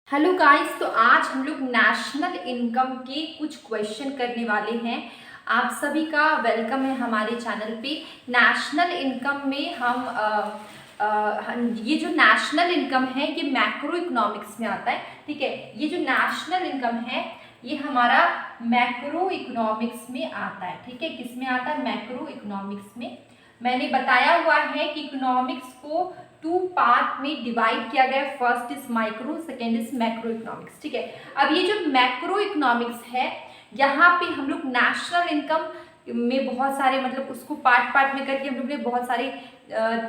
Hello guys, तो आज हम लोग नेशनल इनकम के कुछ क्वेश्चन करने वाले हैं। आप सभी का वेलकम है हमारे चैनल पे। नेशनल इनकम में ये जो नेशनल इनकम है ये मैक्रो इकोनॉमिक्स में आता है। ठीक है, ये जो नेशनल इनकम है ये हमारा मैक्रो इकोनॉमिक्स में आता है। ठीक है, किस में आता है? मैक्रो इकोनॉमिक्स में। मैंने बताया हुआ है कि इकोनॉमिक्स को टू पार्ट में डिवाइड किया गया है। First is micro, second is macro economics. ठीक है, अब ये जो मैक्रो इकोनॉमिक्स है यहाँ पे हम लोग नेशनल इनकम में बहुत सारे मतलब उसको पार्ट पार्ट में करके हम लोग ने बहुत सारे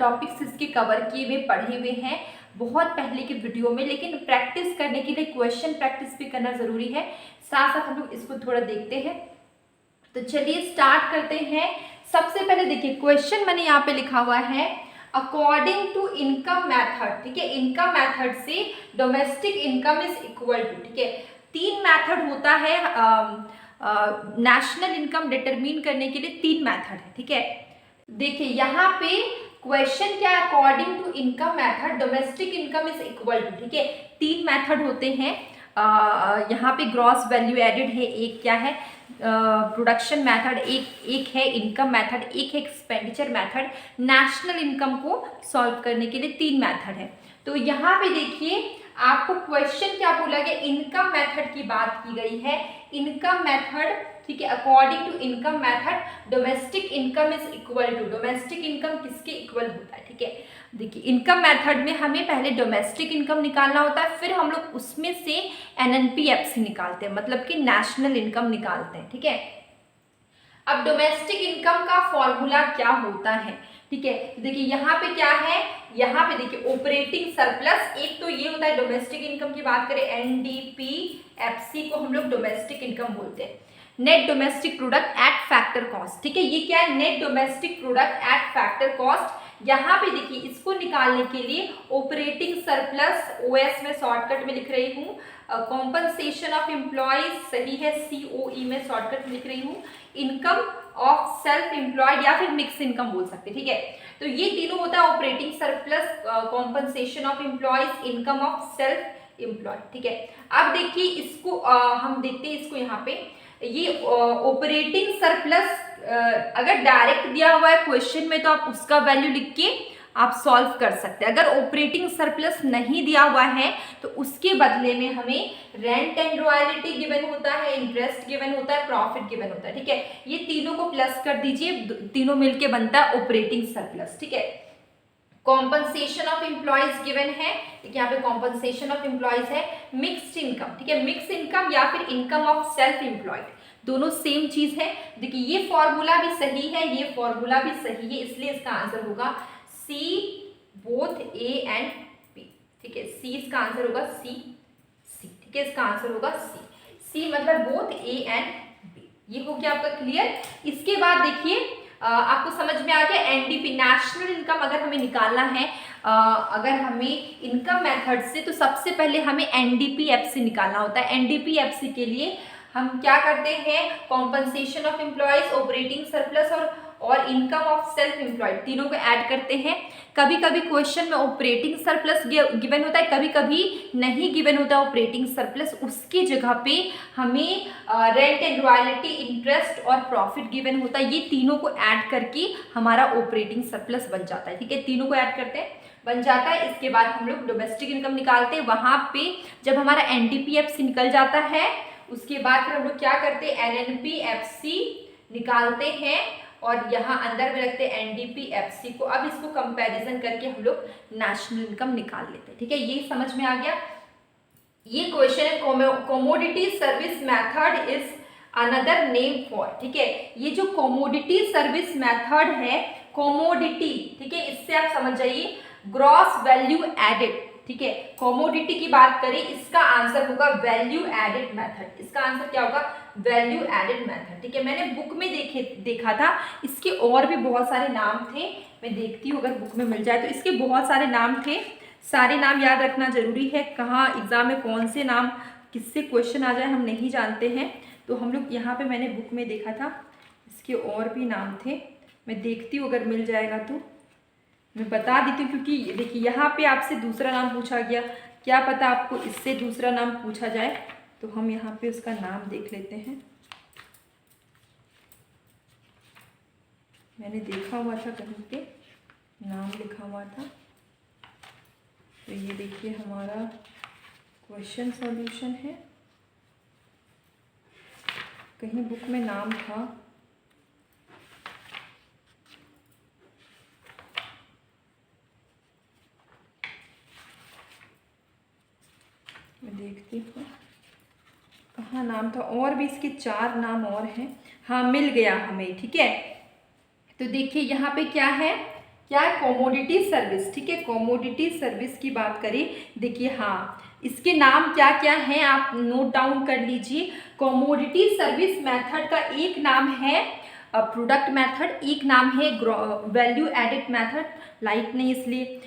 टॉपिक्स इसके कवर किए हुए पढ़े हुए हैं बहुत पहले के वीडियो में। लेकिन प्रैक्टिस करने के लिए क्वेश्चन प्रैक्टिस भी करना जरूरी है, साथ साथ हम लोग इसको थोड़ा देखते हैं। तो चलिए स्टार्ट करते हैं। सबसे पहले देखिए क्वेश्चन मैंने यहाँ पे लिखा हुआ है अकॉर्डिंग टू इनकम मैथड। ठीक है, इनकम मैथड से domestic income is equal to. ठीक है, तीन मैथड होता है नेशनल इनकम डिटरमिन करने के लिए, तीन मैथड है। ठीक है, देखिए यहाँ पे क्वेश्चन क्या है, according to income method domestic income is equal to. ठीक है, तीन मैथड होते हैं। यहाँ पे ग्रॉस वैल्यू एडेड है, एक क्या है प्रोडक्शन मेथड, एक है इनकम मेथड, एक है एक्सपेंडिचर मेथड। नेशनल इनकम को सॉल्व करने के लिए तीन मेथड है। तो यहाँ पे देखिए आपको क्वेश्चन क्या बोला गया, इनकम मेथड की बात की गई है। इनकम मेथड, ठीक है, according to income method domestic income is equal to. Domestic income किसके इक्वल होता है? ठीक है, देखिए इनकम मेथड में हमें पहले डोमेस्टिक इनकम निकालना होता है, फिर हम लोग उसमें से एनएनपीएफसी निकालते हैं, मतलब कि नेशनल इनकम निकालते हैं। ठीक है, अब डोमेस्टिक इनकम का फॉर्मूला क्या होता है? ठीक है, देखिए यहाँ पे क्या है, यहाँ पे देखिए ऑपरेटिंग सरप्लस। एक तो ये होता है डोमेस्टिक इनकम की बात करें, एनडीपीएफसी को हम लोग डोमेस्टिक इनकम बोलते हैं। Net domestic product at factor cost. ठीक है, ये क्या है? Net domestic product at factor cost. यहाँ पे देखिए इसको निकालने के लिए ऑपरेटिंग सरप्लस, ओएस में शॉर्टकट में लिख रही हूँ, कॉम्पनसेशन ऑफ एम्प्लॉयज सही है, सीओई में शॉर्टकट में लिख रही हूँ, इनकम ऑफ सेल्फ एम्प्लॉयड या फिर मिक्स इनकम बोल सकते हैं। ठीक है, तो ये तीनों होता है operating surplus, compensation of employees, income of self employed. ठीक है, अब देखिए इसको हम देखते हैं इसको यहाँ पे, ये ऑपरेटिंग सरप्लस अगर डायरेक्ट दिया हुआ है क्वेश्चन में तो आप उसका वैल्यू लिख के आप सॉल्व कर सकते हैं। अगर ऑपरेटिंग सरप्लस नहीं दिया हुआ है तो उसके बदले में हमें रेंट एंड रॉयल्टी गिवन होता है, इंटरेस्ट गिवन होता है, प्रॉफिट गिवन होता है। ठीक है, ये तीनों को प्लस कर दीजिए, तीनों मिलके बनता है ऑपरेटिंग सरप्लस। ठीक है, कॉम्पनसेशन ऑफ एम्प्लॉयज गिवन है, यहाँ पे कॉम्पनसेशन ऑफ एम्प्लॉयज है, मिक्स्ड इनकम। ठीक है, मिक्स इनकम या फिर इनकम ऑफ सेल्फ एम्प्लॉयड, दोनों सेम चीज है। देखिए ये फॉर्मूला भी सही है, ये फॉर्मूला भी सही है, इसलिए इसका आंसर होगा सी, बोथ ए एंड बी। ठीक है, सी इसका आंसर होगा, सी। ठीक है, इसका आंसर होगा सी। सी मतलब बोथ ए एंड बी। ये हो गया आपका क्लियर। इसके बाद देखिए आपको समझ में आ गया एनडीपी, नेशनल इनकम अगर हमें निकालना है, अगर हमें इनकम मेथड से, तो सबसे पहले हमें एनडीपीएफसी निकालना होता है। एनडीपीएफसी के लिए हम क्या करते हैं, compensation of employees, operating surplus और इनकम ऑफ सेल्फ एम्प्लॉयड, तीनों को ऐड करते हैं। कभी कभी क्वेश्चन में ऑपरेटिंग सरप्लस गिवन होता है, कभी कभी नहीं गिवन होता ऑपरेटिंग सरप्लस, उसकी जगह पे हमें रेंट एंड रॉयल्टी, इंटरेस्ट और प्रॉफिट गिवन होता है। ये तीनों को ऐड करके हमारा ऑपरेटिंग सरप्लस बन जाता है। ठीक है, तीनों को ऐड करते हैं, बन जाता है। इसके बाद हम लोग डोमेस्टिक इनकम निकालते हैं। वहां पे जब हमारा एनडीपीएफसी निकल जाता है उसके बाद फिर हम लोग क्या करते हैं, एनएनपीएफसी निकालते हैं और यहाँ अंदर में रखते हैं एनडीपीएफसी को। अब इसको कंपैरिजन करके हम लोग नेशनल इनकम निकाल लेते हैं। ठीक है, ये समझ में आ गया। ये क्वेश्चन है commodity service method is another name for. ठीक है, ये जो कमोडिटी सर्विस मेथड है, कमोडिटी, ठीक है, इससे आप समझ जाइए ग्रॉस वैल्यू एडेड। ठीक है, कमोडिटी की बात करें, इसका आंसर होगा वैल्यू एडेड मेथड। इसका आंसर क्या होगा, वैल्यू एडेड मेथड। ठीक है, मैंने बुक में देखा था, इसके और भी बहुत सारे नाम थे, मैं देखती हूँ अगर बुक में मिल जाए तो। इसके बहुत सारे नाम थे, सारे नाम याद रखना जरूरी है, कहाँ एग्जाम में कौन से नाम किससे क्वेश्चन आ जाए हम नहीं जानते हैं। तो हम लोग यहाँ पे मैंने बुक में देखा था, इसके और भी नाम थे, मैं देखती हूँ अगर मिल जाएगा तो मैं बता देती हूँ। क्योंकि देखिए यहाँ पे आपसे दूसरा नाम पूछा गया, क्या पता आपको इससे दूसरा नाम पूछा जाए, तो हम यहाँ पे उसका नाम देख लेते हैं। मैंने देखा हुआ था कहीं पे नाम लिखा हुआ था, तो ये देखिए हमारा क्वेश्चन सॉल्यूशन है, कहीं बुक में नाम था। मैं देखती हूँ कहाँ नाम था, और भी इसके 4 नाम और हैं। हाँ, मिल गया हमें, ठीक है। तो देखिए यहाँ पे क्या है, क्या है, कॉमोडिटी सर्विस, ठीक है। कॉमोडिटी सर्विस की बात करें, देखिए हाँ, इसके नाम क्या क्या हैं आप नोट डाउन कर लीजिए। कॉमोडिटी सर्विस मेथड का एक नाम है प्रोडक्ट मेथड, एक नाम है वैल्यू एडिड मेथड, लाइट नहीं इसलिए,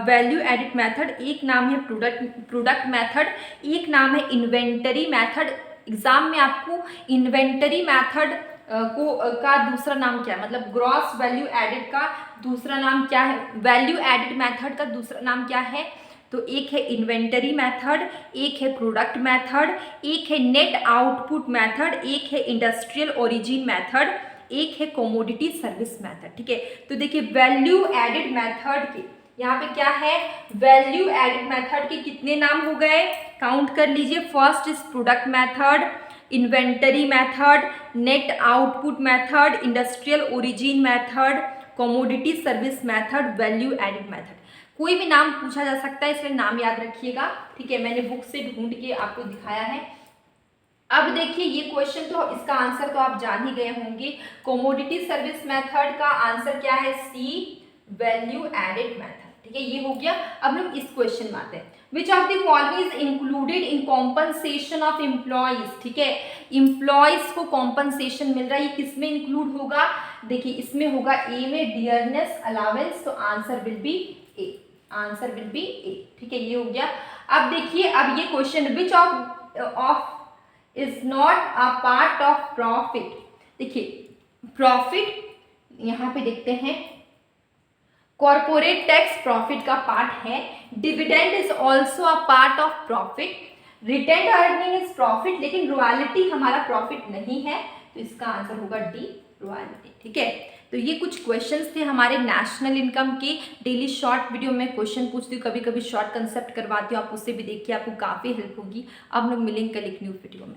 वैल्यू एडिड मेथड, एक नाम है प्रोडक्ट मेथड, एक नाम है इन्वेंटरी मेथड। एग्जाम में आपको इन्वेंटरी मेथड का दूसरा नाम क्या है, मतलब ग्रॉस वैल्यू एडिड का दूसरा नाम क्या है, वैल्यू एडिड मेथड का दूसरा नाम क्या है, तो एक है इन्वेंटरी मेथड, एक है प्रोडक्ट मेथड, एक है नेट आउटपुट मेथड, एक है इंडस्ट्रियल ओरिजिन मेथड, एक है कमोडिटी सर्विस मेथड, ठीक है। तो देखिए वैल्यू एडिड मेथड के यहाँ पे क्या है, वैल्यू एडिड मेथड के कितने नाम हो गए, काउंट कर लीजिए। First is product method, inventory method, net output method, industrial origin method, commodity service method, value added method. कोई भी नाम पूछा जा सकता है, इसलिए नाम याद रखिएगा, ठीक है। मैंने बुक से ढूंढ के आपको दिखाया है। अब देखिए ये क्वेश्चन, तो इसका आंसर तो आप जान ही गए होंगे। कमोडिटी सर्विस मेथड का आंसर क्या है, सी, वैल्यू एडिड मेथड, ठीक है। ये हो गया। अब लोग इस क्वेश्चन में आते हैं। Which of the following is included in compensation of employees, ठीक है। एम्प्लॉइज को कॉम्पनसेशन मिल रहा है, ये किस में इंक्लूड होगा, देखिए इसमें होगा ए में, डियरनेस अलावेंस, तो answer will be A, answer will be A, ठीक है। ये हो गया। अब देखिए, अब ये question, which of is not a part of profit, देखिए प्रॉफिट यहाँ पे देखते हैं, कॉर्पोरेट टैक्स प्रॉफिट का पार्ट है, dividend is also a part of profit, retained earning is profit, लेकिन रॉयल्टी हमारा प्रॉफिट नहीं है, तो इसका आंसर होगा डी, रॉयल्टी, ठीक है। तो ये कुछ क्वेश्चंस थे हमारे नेशनल इनकम के। डेली शॉर्ट वीडियो में क्वेश्चन पूछती हूँ, कभी कभी शॉर्ट कंसेप्ट करवाती हूँ, आप उससे भी देखिए, आपको काफ़ी हेल्प होगी। अब हम लोग मिलेंगे कल एक न्यू वीडियो में।